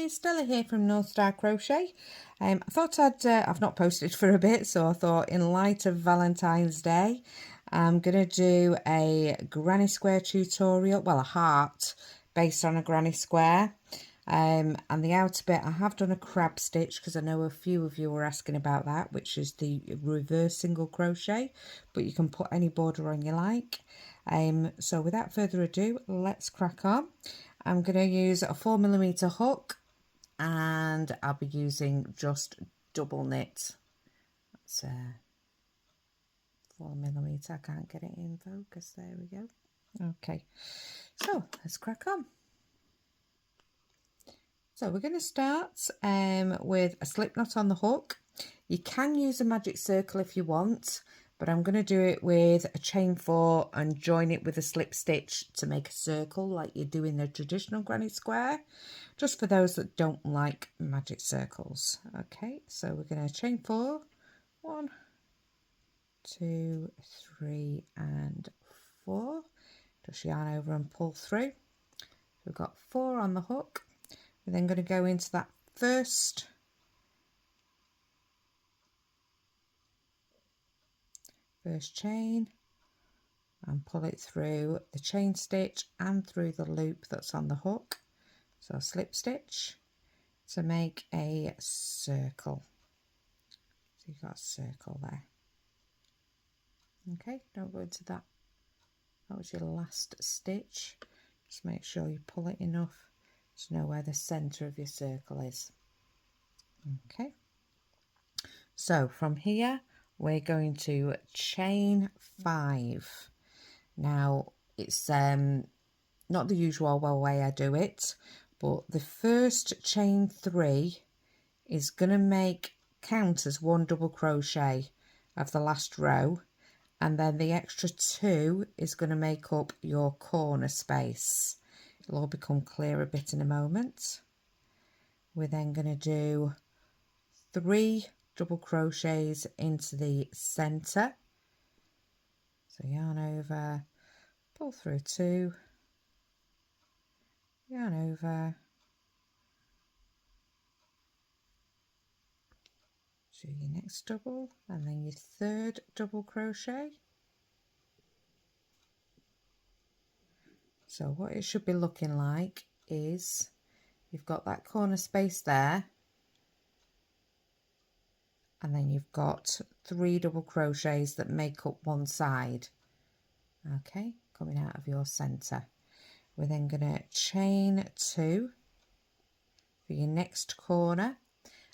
Hi, Stella here from North Star Crochet. I thought I've not posted for a bit, so I thought in light of Valentine's Day, I'm going to do a granny square tutorial, well, a heart based on a granny square. And the outer bit, I have done a crab stitch because I know a few of you were asking about that, which is the reverse single crochet, but you can put any border on you like. So without further ado, let's crack on. I'm going to use a 4mm hook and I'll be using just double knit. That's 4mm. I can't get it in focus. There we go. Okay, so let's crack on. So we're going to start with a slip knot on the hook. You can use a magic circle if you want, but I'm going to do it with a chain 4 and join it with a slip stitch to make a circle like you do in the traditional granny square, just for those that don't like magic circles. Okay, so we're going to chain 4, 1, 2, 3 and 4, just yarn over and pull through. We've got 4 on the hook. We're then going to go into that first chain and pull it through the chain stitch and through the loop that's on the hook. So slip stitch to make a circle. So you've got a circle there. Okay, don't go into that. That was your last stitch. Just make sure you pull it enough to know where the center of your circle is. Okay, so from here we're going to chain 5. Now it's not the usual way I do it, but the first chain 3 is going to count as 1 double crochet of the last row, and then the extra 2 is going to make up your corner space. It'll all become clear a bit in a moment. We're then going to do 3 double crochets into the center. So yarn over, pull through 2, yarn over, do your next double and then your third double crochet. So what it should be looking like is you've got that corner space there, and then you've got 3 double crochets that make up one side, okay, coming out of your center. We're then going to chain 2 for your next corner,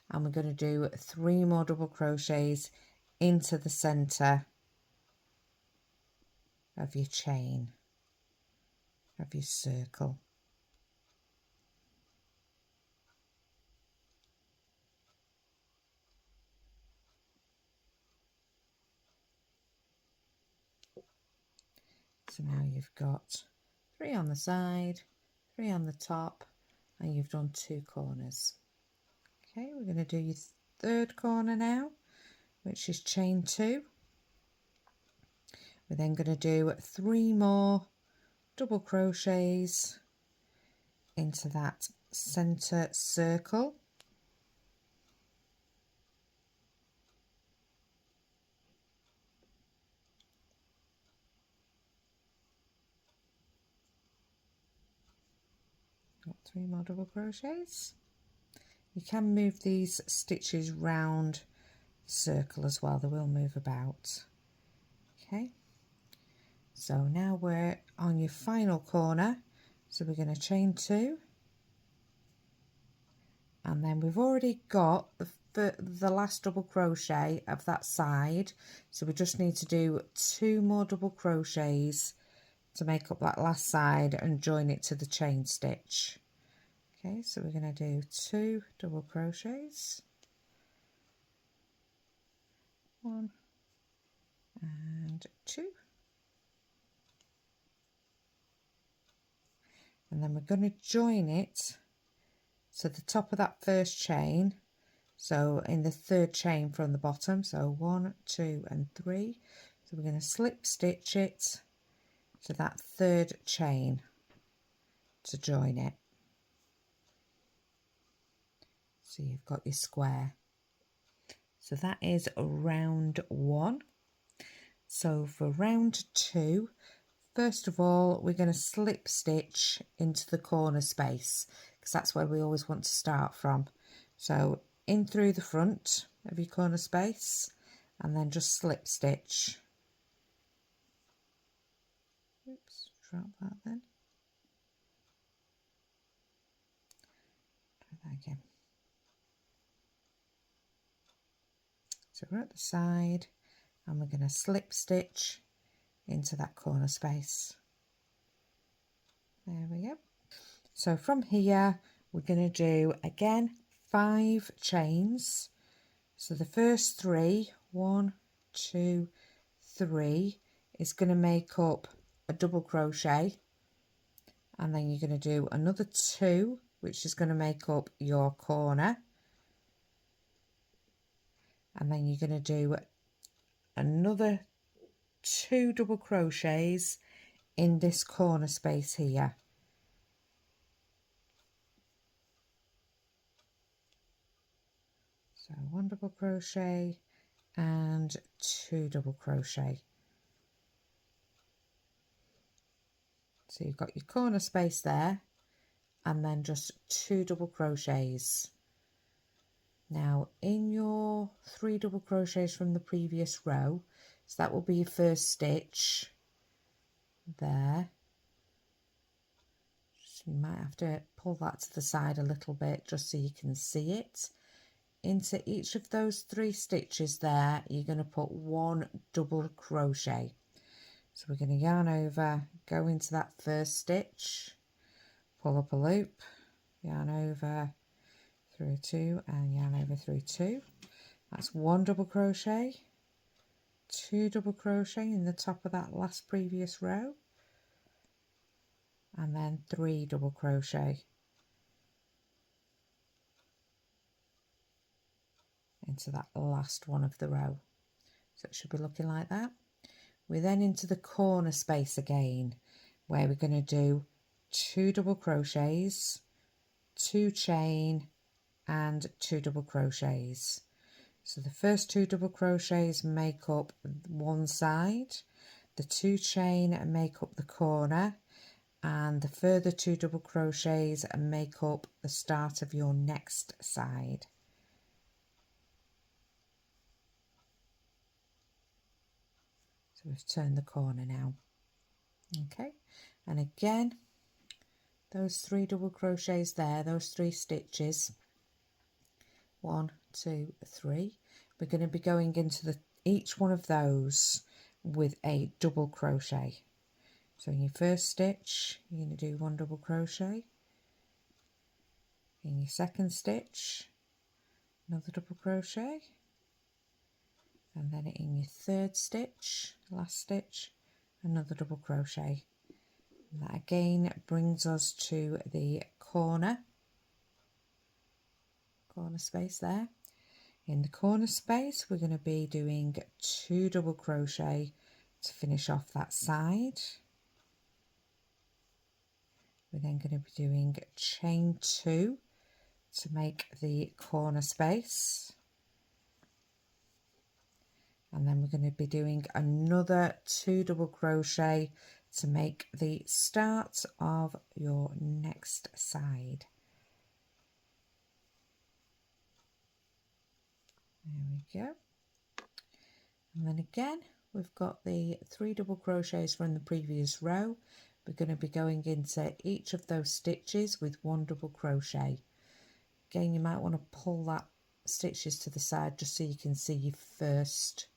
and we're going to do 3 more double crochets into the center of your chain, of your circle. So now you've got 3 on the side, 3 on the top, and you've done 2 corners. Okay, we're going to do your third corner now, which is chain 2. We're then going to do 3 more double crochets into that center circle. Got 3 more double crochets. You can move these stitches round the circle as well, they will move about. Okay, so now we're on your final corner, so we're going to chain 2, and then we've already got the last double crochet of that side, so we just need to do 2 more double crochets to make up that last side and join it to the chain stitch. Okay, so we're going to do 2 double crochets, 1 and 2, and then we're going to join it to the top of that first chain, so in the third chain from the bottom, so 1, 2 and 3. So we're going to slip stitch it to that third chain to join it. So you've got your square. So that is round 1. So for round 2, first of all, we're going to slip stitch into the corner space because that's where we always want to start from. So in through the front of your corner space and then just slip stitch. Oops, drop that then. Try that again. So we're at the side and we're going to slip stitch into that corner space. There we go. So from here we're going to do again 5 chains. So the first 3, 1, 2, 3 is going to make up a double crochet, and then you're going to do another 2 which is going to make up your corner, and then you're going to do another 2 double crochets in this corner space here. So 1 double crochet and 2 double crochet. So you've got your corner space there and then just 2 double crochets. Now in your 3 double crochets from the previous row, so that will be your first stitch there. So you might have to pull that to the side a little bit just so you can see it. Into each of those 3 stitches there, you're going to put 1 double crochet. So we're going to yarn over, go into that first stitch, pull up a loop, yarn over through 2 and yarn over through 2. That's 1 double crochet, 2 double crochet in the top of that last previous row, and then 3 double crochet into that last one of the row. So it should be looking like that. We're then into the corner space again, where we're going to do 2 double crochets, 2 chain and 2 double crochets. So the first 2 double crochets make up one side, the 2 chain make up the corner, and the further 2 double crochets make up the start of your next side. So we've turned the corner now. Okay, and again those 3 double crochets there, those 3 stitches, 1, 2, 3, we're going to be going into each one of those with a double crochet. So in your first stitch you're going to do 1 double crochet, in your second stitch another double crochet, and then in your third stitch, last stitch, another double crochet. And that again brings us to the corner space there. In the corner space we're going to be doing 2 double crochet to finish off that side. We're then going to be doing chain 2 to make the corner space, and then we're going to be doing another 2 double crochet to make the start of your next side. There we go. And then again we've got the 3 double crochets from the previous row. We're going to be going into each of those stitches with 1 double crochet. Again, you might want to pull that stitches to the side just so you can see your first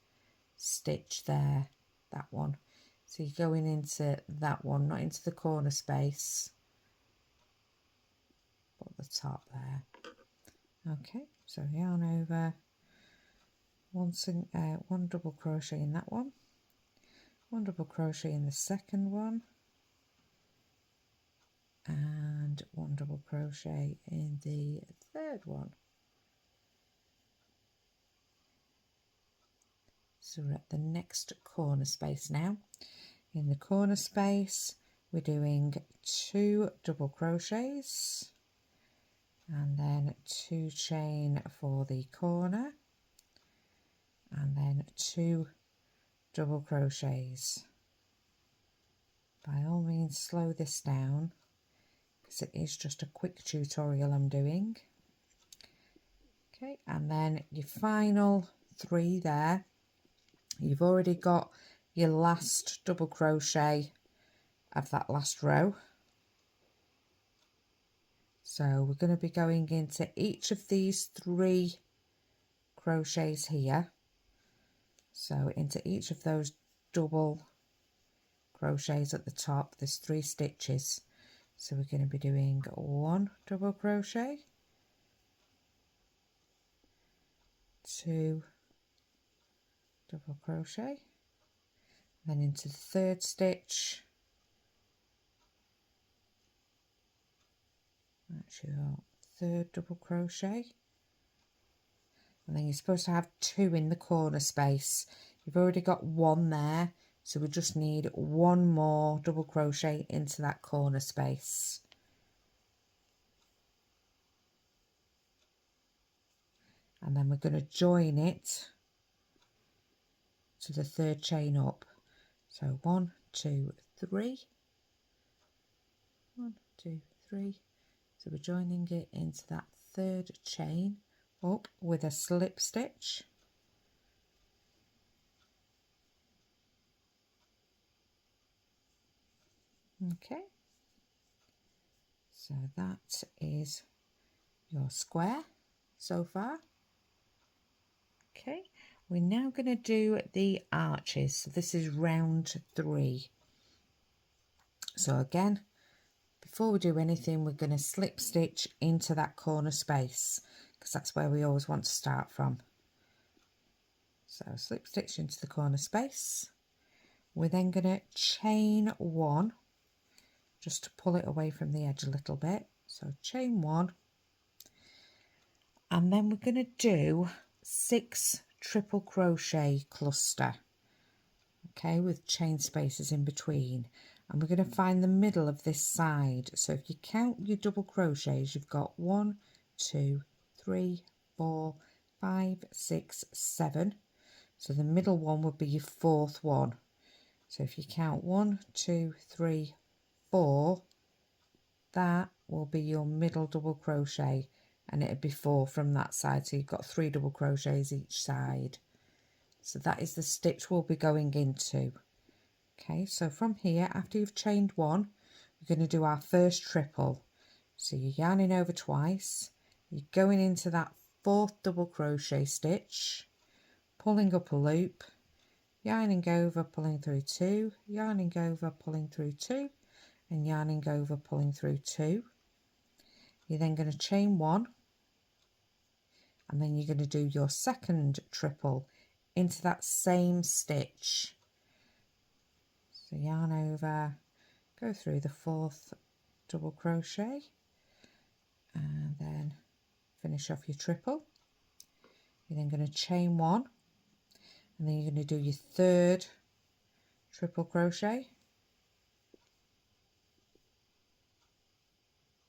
stitch there, that one. So you're going into that one, not into the corner space, but the top there. Okay, so yarn over, 1 double crochet in that one, 1 double crochet in the second one, and 1 double crochet in the third one. So we're at the next corner space now. In the corner space we're doing 2 double crochets, and then 2 chain for the corner, and then 2 double crochets. By all means slow this down because it is just a quick tutorial I'm doing. Okay, and then your final 3 there, you've already got your last double crochet of that last row. So we're going to be going into each of these 3 crochets here. So into each of those double crochets at the top, there's 3 stitches. So we're going to be doing 1 double crochet, 2 double crochet, then into the 3rd stitch, that's your 3rd double crochet, and then you're supposed to have 2 in the corner space. You've already got 1 there, so we just need 1 more double crochet into that corner space. And then we're going to join it to the 3rd chain up. So 1, 2, 3, 1, 2, 3. So we're joining it into that 3rd chain up with a slip stitch. Okay, so that is your square so far. Okay, we're now going to do the arches. So this is round 3. So again, before we do anything, we're going to slip stitch into that corner space because that's where we always want to start from. So slip stitch into the corner space. We're then going to chain 1 just to pull it away from the edge a little bit. So chain 1, and then we're going to do 6 triple crochet cluster, okay, with chain spaces in between, and we're going to find the middle of this side. So if you count your double crochets, you've got 1, 2, 3, 4, 5, 6, 7. So the middle one would be your 4th one. So if you count 1, 2, 3, 4, that will be your middle double crochet, and it'll be 4 from that side. So you've got 3 double crochets each side. So that is the stitch we'll be going into. Okay, so from here, after you've chained 1, we're going to do our first triple. So you're yarning over twice, you're going into that 4th double crochet stitch, pulling up a loop, yarning over, pulling through 2, yarning over, pulling through 2, and yarning over, pulling through 2. You're then going to chain 1, and then you're going to do your second triple into that same stitch. So yarn over, go through the 4th double crochet, and then finish off your triple. You're then going to chain 1, and then you're going to do your 3rd triple crochet,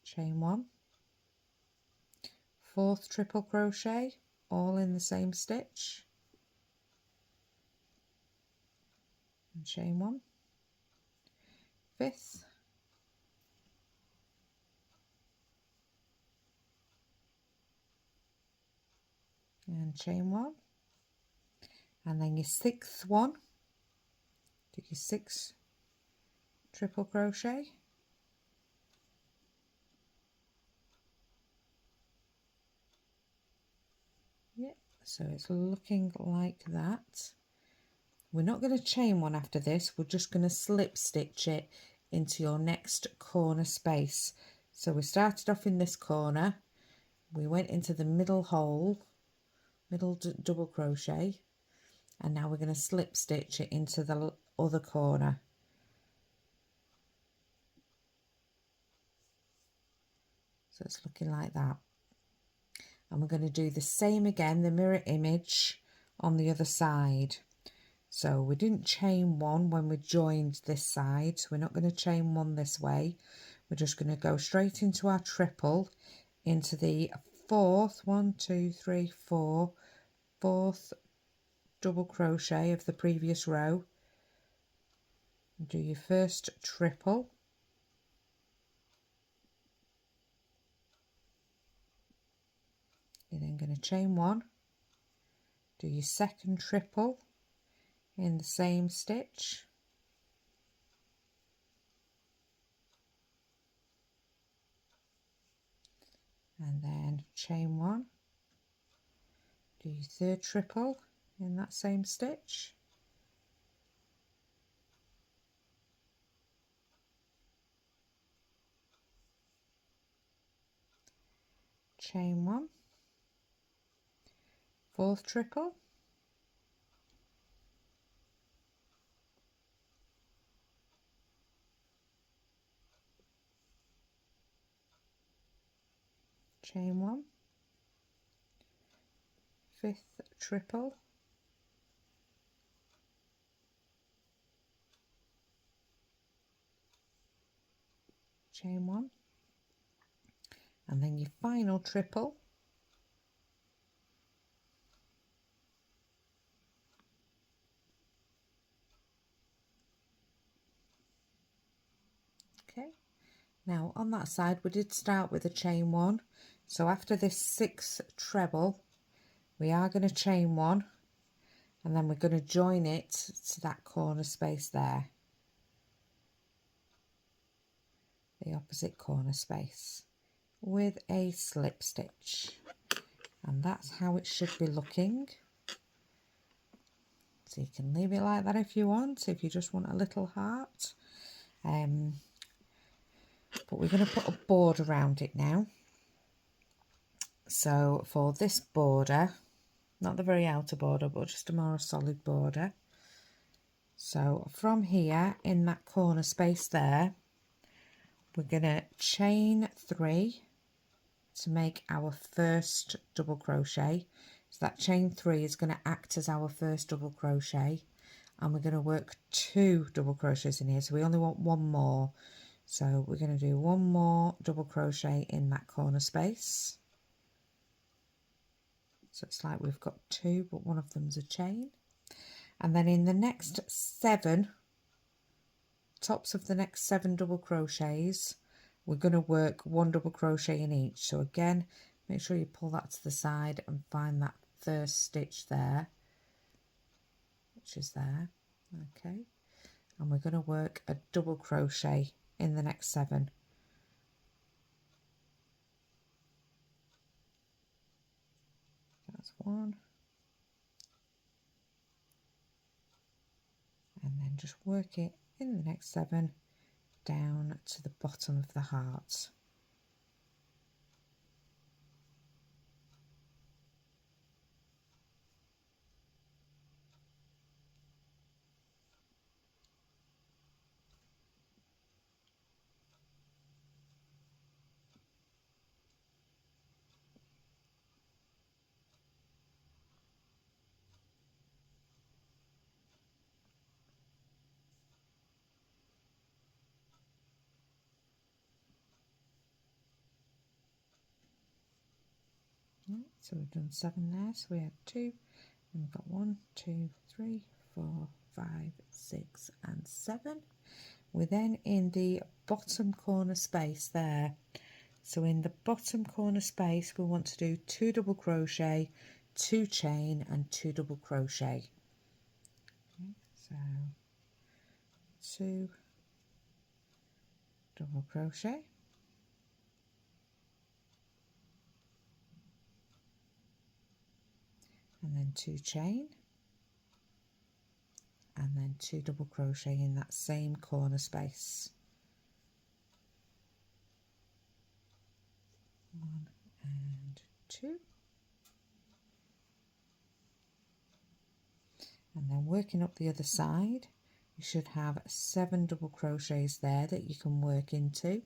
chain 1, 4th triple crochet, all in the same stitch, and chain 1, 5th, and chain 1, and then your 6th one, do your 6 triple crochet, yep, so it's looking like that. We're not going to chain 1 after this, we're just going to slip stitch it into your next corner space. So we started off in this corner, we went into the middle hole, middle double crochet, and now we're going to slip stitch it into the other corner. So it's looking like that. And we're going to do the same again, the mirror image on the other side. So we didn't chain 1 when we joined this side, so we're not going to chain 1 this way. We're just going to go straight into our triple into the fourth double crochet of the previous row. Do your first triple, you're then going to chain one, do your second triple in the same stitch, and then chain one, do your third triple in that same stitch, chain one, fourth triple, chain one, fifth triple, chain one, and then your final triple, okay. Now on that side we did start with a chain one, so after this 6th treble we are going to chain one, and then we're going to join it to that corner space there, the opposite corner space, with a slip stitch, and that's how it should be looking. So you can leave it like that if you want, if you just want a little heart, but we're going to put a border around it now. So for this border, not the very outer border, but just a more solid border, so from here in that corner space there, we're going to chain 3 to make our first double crochet. So that chain 3 is going to act as our first double crochet, and we're going to work 2 double crochets in here, so we only want one more. So we're going to do one more double crochet in that corner space, so it's like we've got 2 but one of them's a chain, and then in the next 7 tops of the next 7 double crochets we're going to work 1 double crochet in each. So again, make sure you pull that to the side and find that first stitch there, which is there, okay, and we're going to work a double crochet in the next 7. That's 1, and then just work it in the next 7 down to the bottom of the heart. Right, so we've done 7 there, so we had 2, and we've got 1, 2, 3, 4, 5, 6 and 7. We're then in the bottom corner space there, so in the bottom corner space we want to do 2 double crochet, 2 chain and 2 double crochet. Okay, so 2 double crochet, and then 2 chain, and then 2 double crochet in that same corner space. 1 and 2, and then working up the other side you should have 7 double crochets there that you can work into.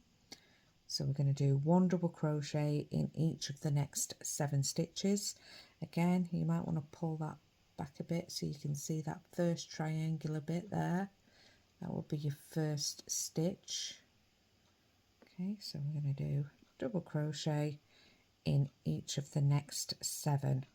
So we're going to do 1 double crochet in each of the next 7 stitches. Again, you might want to pull that back a bit so you can see that first triangular bit there. That will be your first stitch. Okay, so we're going to do double crochet in each of the next 7.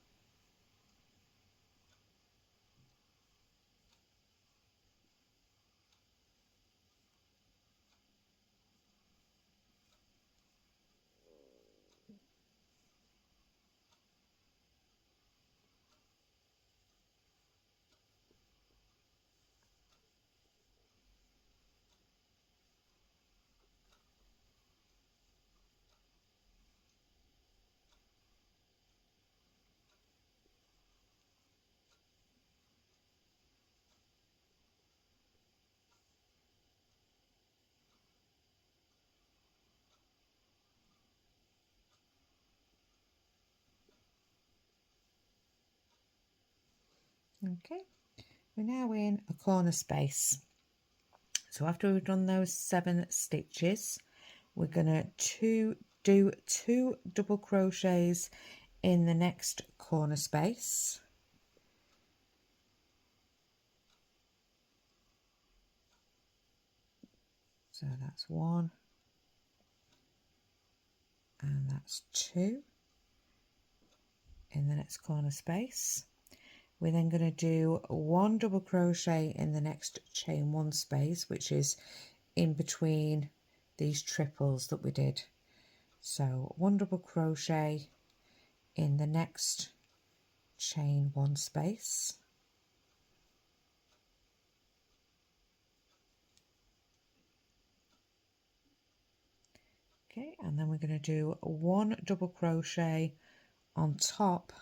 Okay, we're now in a corner space. So after we've done those 7 stitches, we're going to do 2 double crochets in the next corner space. So that's 1 and that's 2 in the next corner space. We're then going to do 1 double crochet in the next chain 1 space, which is in between these triples that we did. So 1 double crochet in the next chain 1 space. Okay, and then we're going to do 1 double crochet on top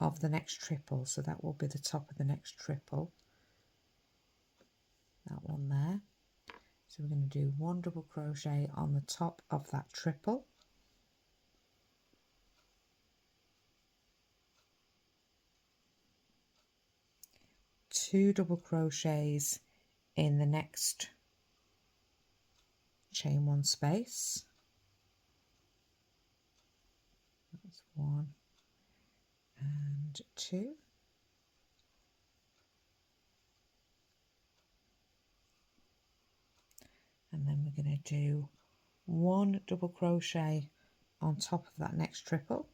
of the next triple, so that will be the top of the next triple, that one there. So we're going to do 1 double crochet on the top of that triple, two double crochets in the next chain 1 space, that's 1 and 2, and then we're going to do 1 double crochet on top of that next triple,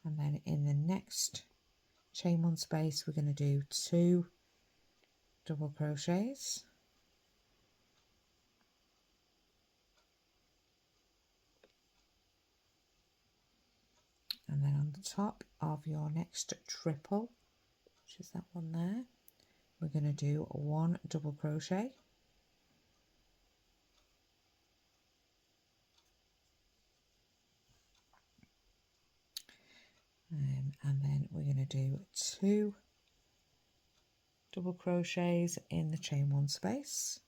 and then in the next chain 1 space we're going to do 2 double crochets, and then on the top of your next triple, which is that one there, we're going to do 1 double crochet, and then we're going to do 2 double crochets in the chain 1 space,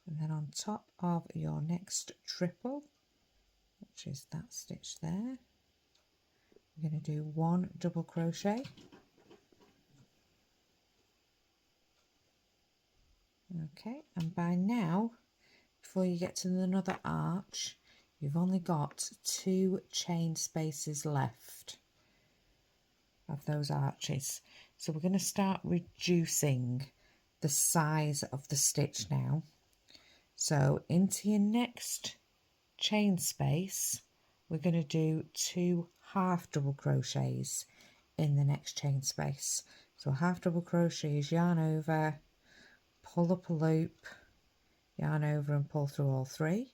and then on top of your next triple, which is that stitch there, we're going to do 1 double crochet, okay, and by now, before you get to another arch, you've only got 2 chain spaces left of those arches. So we're going to start reducing the size of the stitch now. So into your next chain space, we're going to do 2 half double crochets in the next chain space. So half double crochet is yarn over, pull up a loop, yarn over and pull through all 3.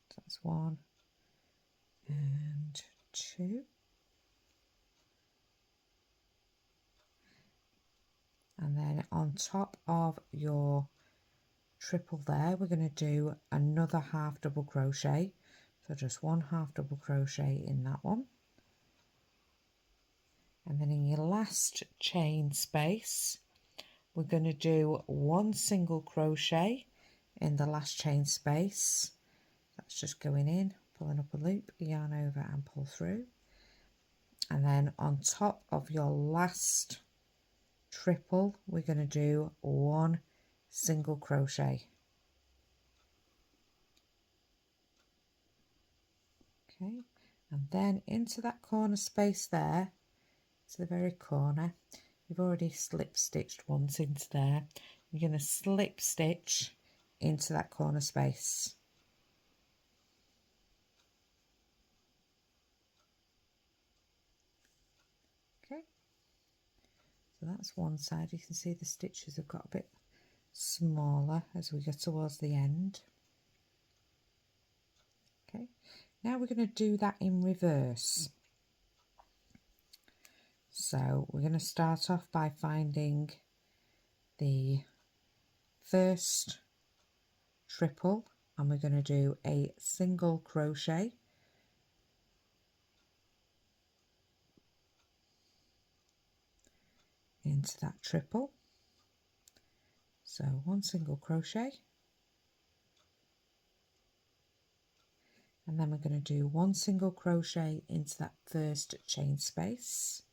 So that's 1 and 2. And then on top of your triple there, we're going to do another half double crochet. So just 1 half double crochet in that one. And then in your last chain space, we're going to do 1 single crochet in the last chain space. That's just going in, pulling up a loop, yarn over and pull through. And then on top of your last triple, we're going to do 1 single crochet. Okay, and then into that corner space there, to the very corner, you've already slip stitched once into there. You're going to slip stitch into that corner space. Okay, so that's one side. You can see the stitches have got a bit smaller as we get towards the end. Okay, now we're going to do that in reverse. So we're going to start off by finding the first triple, and we're going to do a single crochet into that triple. So one single crochet, and then we're going to do one single crochet into that first chain space.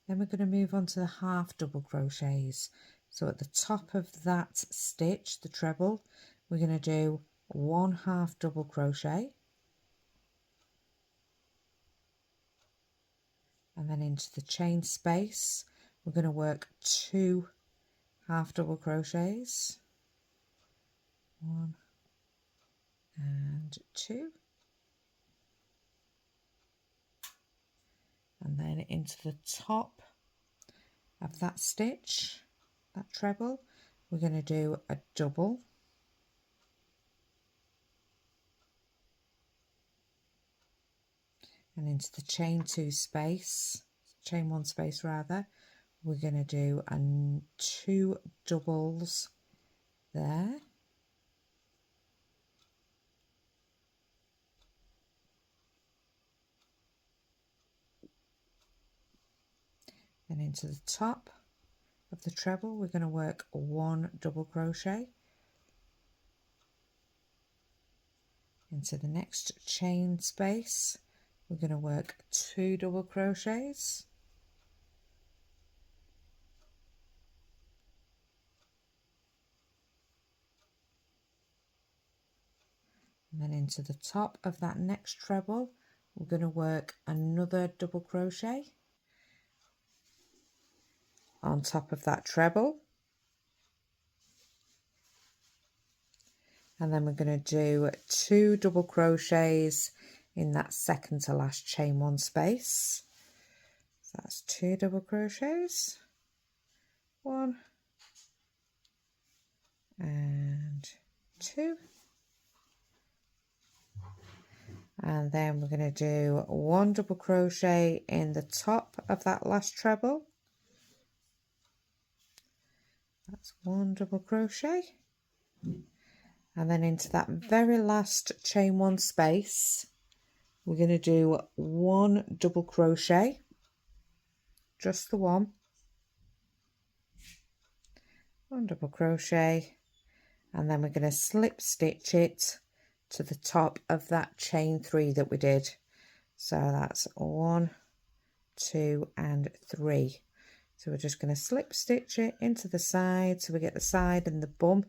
Then we're going to move on to the half double crochets. So at the top of that stitch, the treble, we're going to do one half double crochet, and then into the chain space we're going to work 2 half double crochets, 1 and 2, and then into the top of that stitch, that treble, we're going to do a double, and into the chain 2 space, chain 1 space rather, we're going to do 2 doubles there, then into the top of the treble we're going to work 1 double crochet, into the next chain space we're going to work 2 double crochets, and then into the top of that next treble we're going to work another double crochet on top of that treble, and then we're going to do 2 double crochets in that second to last chain 1 space. So that's 2 double crochets, 1 and 2, and then we're going to do 1 double crochet in the top of that last treble. That's 1 double crochet, and then into that very last chain 1 space we're going to do 1 double crochet, just the one double crochet, and then we're going to slip stitch it to the top of that chain 3 that we did. So that's 1, 2 and 3. So we're just going to slip stitch it into the side so we get the side and the bum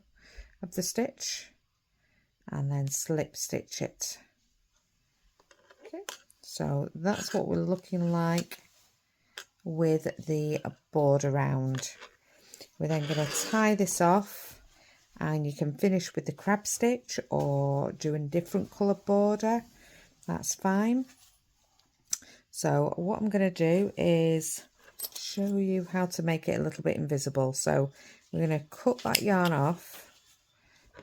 of the stitch, and then slip stitch it. Okay, so that's what we're looking like with the border round. We're then going to tie this off, and you can finish with the crab stitch or do a different colour border, that's fine. So what I'm going to do is show you how to make it a little bit invisible. So we're going to cut that yarn off,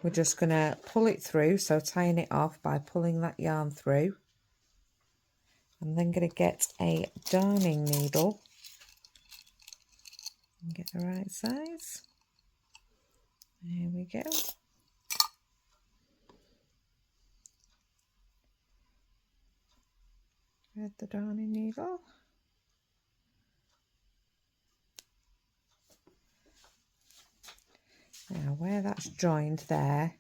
we're just going to pull it through, so tying it off by pulling that yarn through. I'm then going to get a darning needle and get the right size. There we go. Thread the darning needle. Now where that's joined there,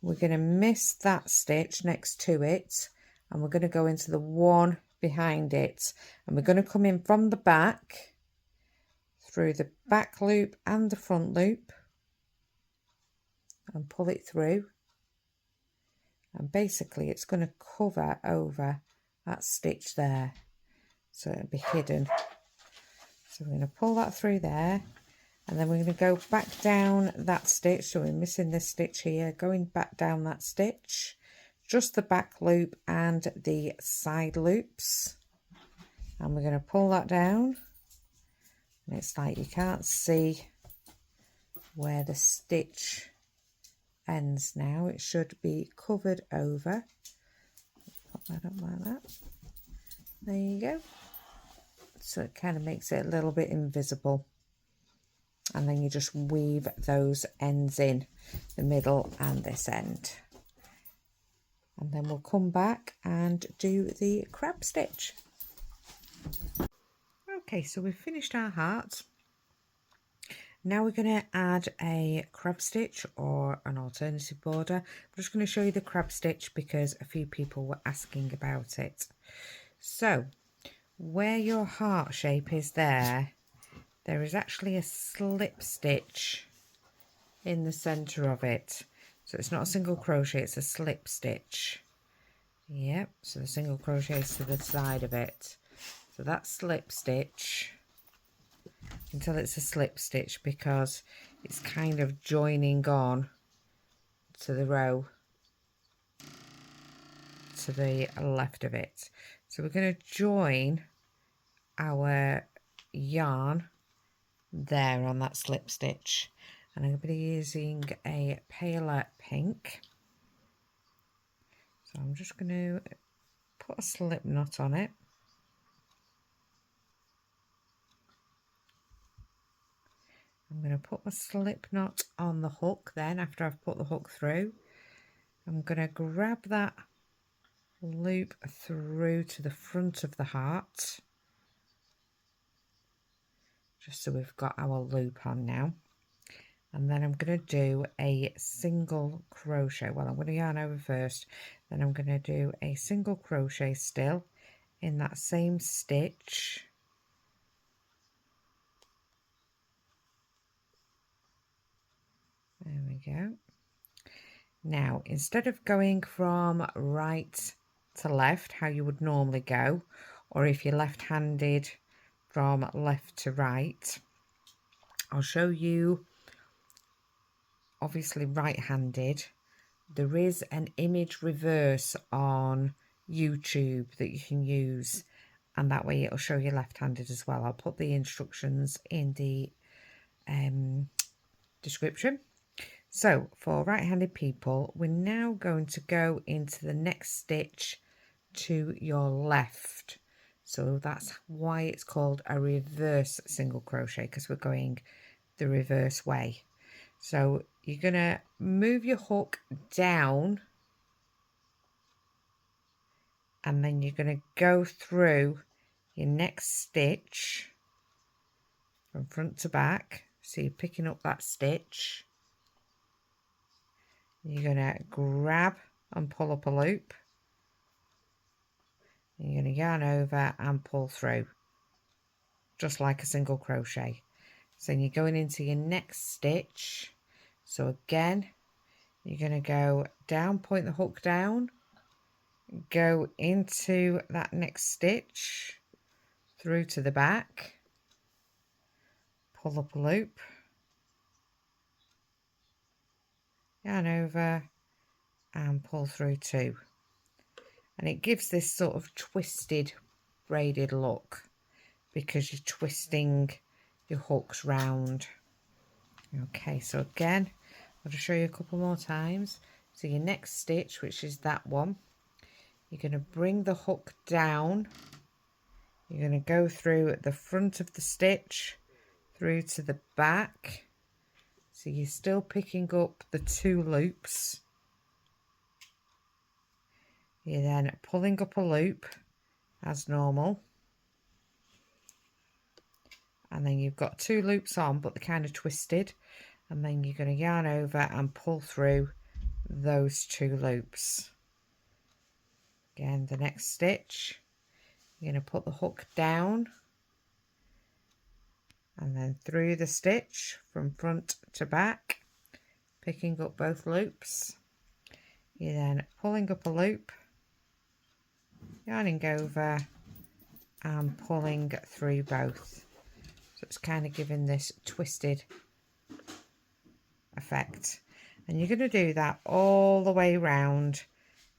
we're going to miss that stitch next to it, and we're going to go into the one behind it, and we're going to come in from the back through the back loop and the front loop and pull it through, and basically it's going to cover over that stitch there, so it'll be hidden. So we're going to pull that through there, and then we're going to go back down that stitch. So we're missing this stitch here, going back down that stitch, just the back loop and the side loops, and we're going to pull that down, and it's like you can't see where the stitch ends now. It should be covered over. Pop that up like that. There you go. So it kind of makes it a little bit invisible, and then you just weave those ends in, the middle and this end, and then we'll come back and do the crab stitch. Okay, so we've finished our heart. Now we're going to add a crab stitch or an alternative border. I'm just going to show you the crab stitch because a few people were asking about it. So where your heart shape is there is actually a slip stitch in the center of it. So it's not a single crochet, it's a slip stitch. Yep, so the single crochet is to the side of it. So that slip stitch, until it's a slip stitch because it's kind of joining on to the row to the left of it. So we're going to join our yarn there on that slip stitch, and I'm going to be using a paler pink. So I'm just going to put a slip knot on it. I'm going to put my slip knot on the hook then, after I've put the hook through. I'm going to grab that loop through to the front of the heart, just so we've got our loop on now. And then I'm going to do a single crochet. Well, I'm going to yarn over first, then I'm going to do a single crochet still in that same stitch. There we go. Now, instead of going from right to left, how you would normally go, or if you're left-handed, from left to right, I'll show you, obviously right-handed. There is an image reverse on YouTube that you can use, and that way it'll show you left-handed as well. I'll put the instructions in the description. So for right-handed people, we're now going to go into the next stitch to your left. So that's why it's called a reverse single crochet, because we're going the reverse way. So you're going to move your hook down, and then you're going to go through your next stitch from front to back. So you're picking up that stitch. You're going to grab and pull up a loop. You're going to yarn over and pull through, just like a single crochet. So you're going into your next stitch. So again, you're going to go down, point the hook down, go into that next stitch, through to the back, pull up a loop, yarn over and pull through two. And it gives this sort of twisted, braided look because you're twisting your hooks round. Okay, so again, I'll just show you a couple more times. So your next stitch, which is that one, you're going to bring the hook down. You're going to go through at the front of the stitch, through to the back. So you're still picking up the two loops. You're then pulling up a loop as normal. And then you've got two loops on, but they're kind of twisted. And then you're going to yarn over and pull through those two loops. Again, the next stitch, you're going to put the hook down. and then through the stitch from front to back, picking up both loops. You're then pulling up a loop, yarning over and pulling through both. So it's kind of giving this twisted effect. And you're going to do that all the way round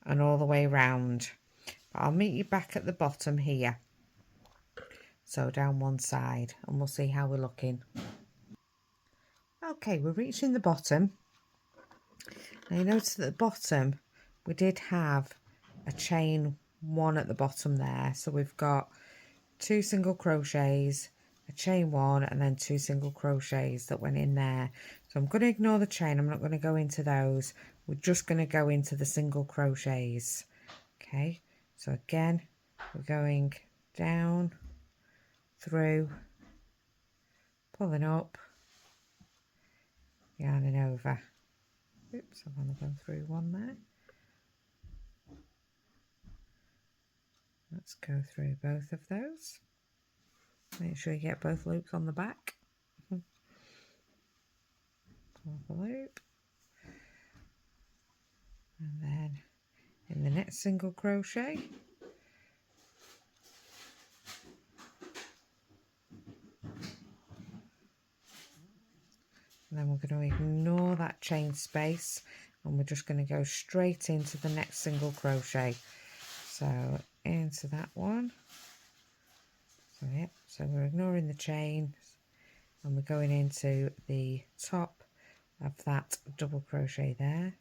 and all the way round. But I'll meet you back at the bottom here. So down one side, and we'll see how we're looking. Okay, we're reaching the bottom. Now you notice at the bottom we did have a chain one at the bottom there. So we've got 2 single crochets, a chain one, and then 2 single crochets that went in there. So I'm going to ignore the chain. I'm not going to go into those. We're just going to go into the single crochets. Okay, so again, we're going down, through, pulling up, yarning over. Oops, I've only gone through one there. Let's go through both of those. Make sure you get both loops on the back. Pull the loop. And then in the next single crochet, and then we're going to ignore that chain space and we're just going to go straight into the next single crochet. So into that one. So yeah, so we're ignoring the chain and we're going into the top of that double crochet there.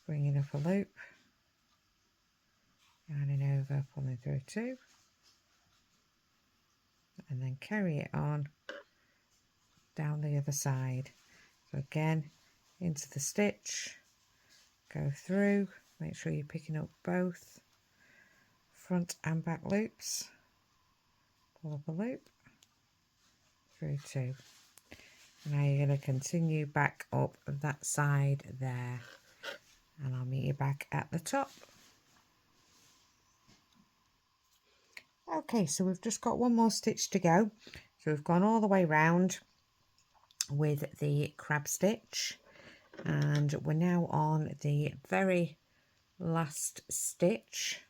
Bringing up a loop, yarning over, pulling through 2, and then carry it on down the other side. So again, into the stitch, go through, make sure you're picking up both front and back loops, pull up a loop, through 2. Now you're going to continue back up that side there, and I'll meet you back at the top. Okay, so we've just got one more stitch to go. So we've gone all the way round with the crab stitch, and we're now on the very last stitch.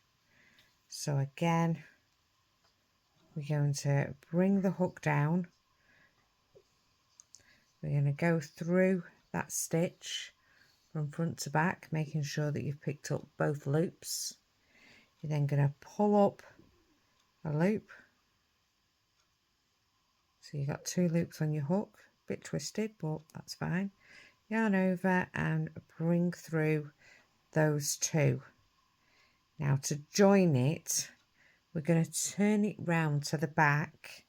So again, we're going to bring the hook down. We're going to go through that stitch from front to back, making sure that you've picked up both loops. You're then going to pull up a loop. So you've got 2 loops on your hook, a bit twisted, but that's fine. Yarn over and bring through those 2. Now to join it, we're going to turn it round to the back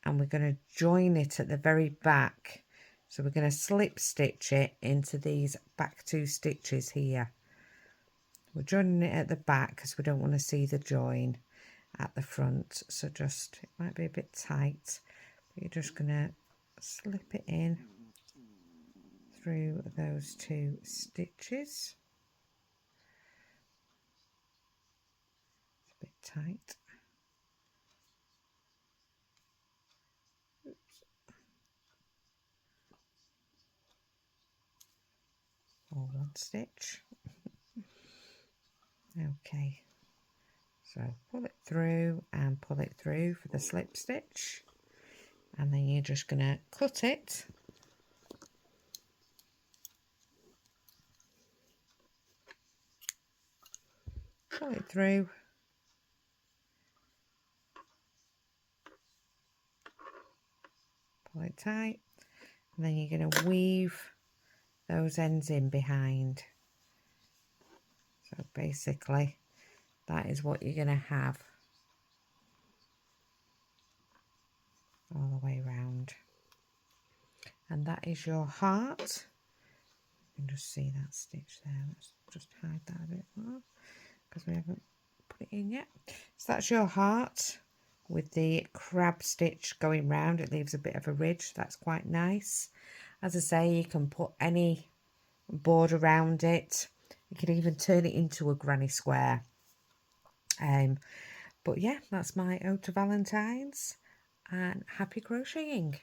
and we're going to join it at the very back. So we're going to slip stitch it into these back 2 stitches here. We're joining it at the back because we don't want to see the join at the front. So just, it might be a bit tight, but you're just going to slip it in through those 2 stitches. It's a bit tight. Oops. Or 1 stitch. Okay, so pull it through and pull it through for the slip stitch, and then you're just going to cut it. Pull it through. Pull it tight, and then you're going to weave those ends in behind. So basically that is what you're going to have all the way round, and that is your heart. You can just see that stitch there. Let's just hide that a bit more because we haven't put it in yet. So that's your heart with the crab stitch going round. It leaves a bit of a ridge. That's quite nice. As I say, you can put any border around it. You can even turn it into a granny square. But yeah, that's my ode to Valentine's, and happy crocheting.